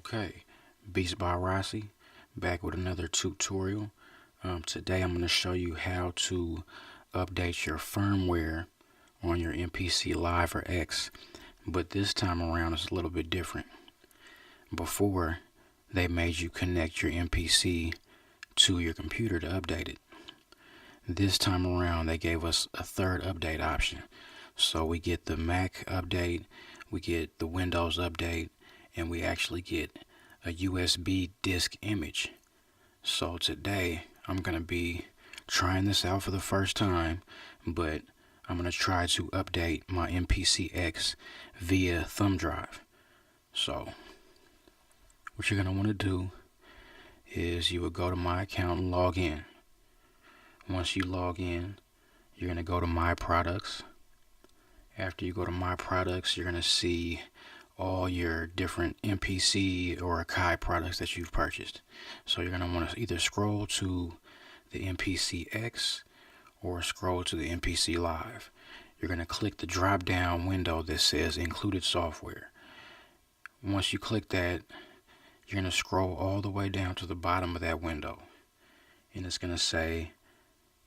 Okay, BeatsByRossi back with another tutorial. Today I'm going to show you how to update your firmware on your MPC Live or X, but this time around it's a little bit different. Before, they made you connect your MPC to your computer to update it. This time around they gave us a third update option. So we get the Mac update, we get the Windows update, and we actually get a USB disk image. So today I'm going to be trying this out for the first time, but I'm going to try to update my MPC X via thumb drive. So what you're going to want to do is you would go to my account and log in. Once you log in, you're going to go to My Products. After you go to My Products, you're going to see all your different MPC or Akai products that you've purchased. So you're going to want to either scroll to the MPC X or scroll to the MPC Live. You're going to click the drop down window that says Included Software. Once you click that, you're going to scroll all the way down to the bottom of that window, and it's going to say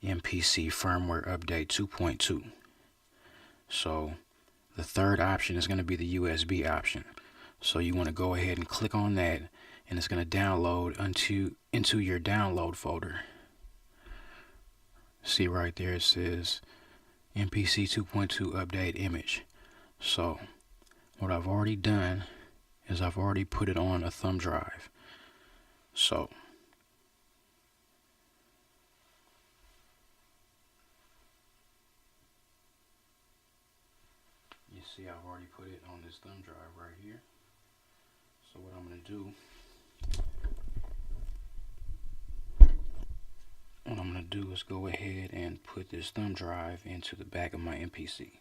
MPC Firmware Update 2.2. So the third option is going to be the USB option. So you want to go ahead and click on that, and it's going to download into your download folder. See right there it says MPC 2.2 update image. So what I've already done is I've already put it on a thumb drive. So you see I've already put it on this thumb drive right here. So what I'm going to do is go ahead and put this thumb drive into the back of my MPC.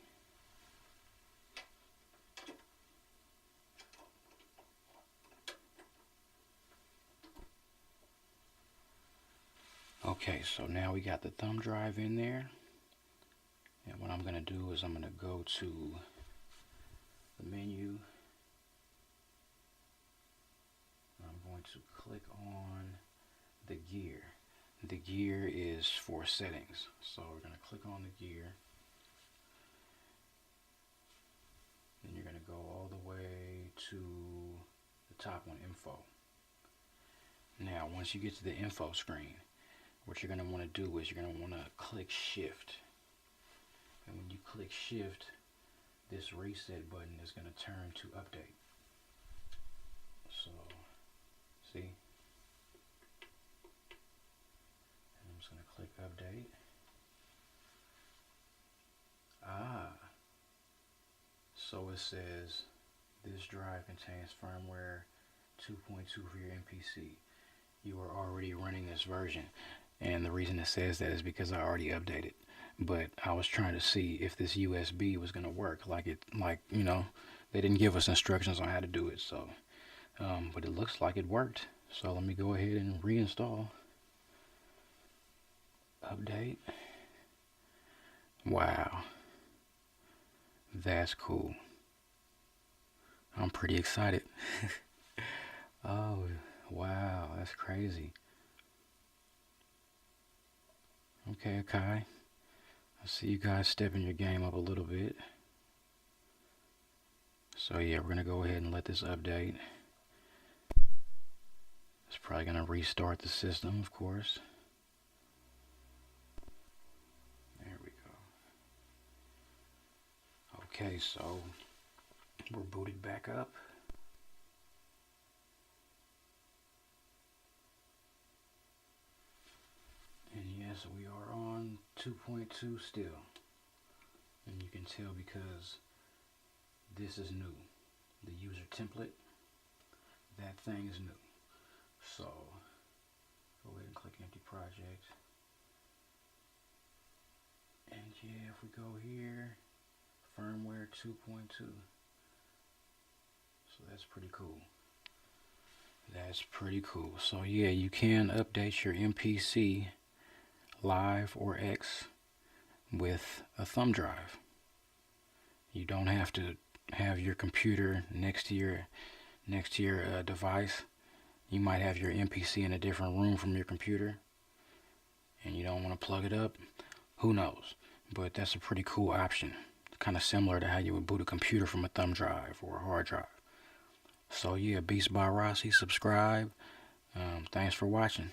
Okay, so now we got the thumb drive in there, and what I'm going to do is I'm going to go to the menu. I'm going to click on the gear. The gear is for settings, so we're going to click on the gear. Then you're going to go all the way to the top one, info. Now once you get to the info screen, what you're going to want to do is you're going to want to click shift, and when you click shift, this reset button is going to turn to update. So see, and I'm just going to click update. So it says this drive contains firmware 2.2 for your MPC. You are already running this version, and the reason it says that is because I already updated. But I was trying to see if this USB was going to work, like you know, they didn't give us instructions on how to do it. So but it looks like it worked. So let me go ahead and reinstall. Update. Wow, that's cool. I'm pretty excited. Oh wow, that's crazy. Okay, Akai, I see you guys stepping your game up a little bit. So yeah, we're gonna go ahead and let this update. It's probably gonna restart the system, of course. There we go. Okay, so we're booted back up. And yes, we are on 2.2 still. And you can tell because this is new. The user template, that thing is new. So go ahead and click empty project. And yeah, if we go here, firmware 2.2. So that's pretty cool. That's pretty cool. So yeah, you can update your MPC Live or X with a thumb drive. You don't have to have your computer next to next to your device. You might have your MPC in a different room from your computer and you don't want to plug it up. Who knows? But that's a pretty cool option. Kind of similar to how you would boot a computer from a thumb drive or a hard drive. So yeah, BeatsByRossi, subscribe. Thanks for watching.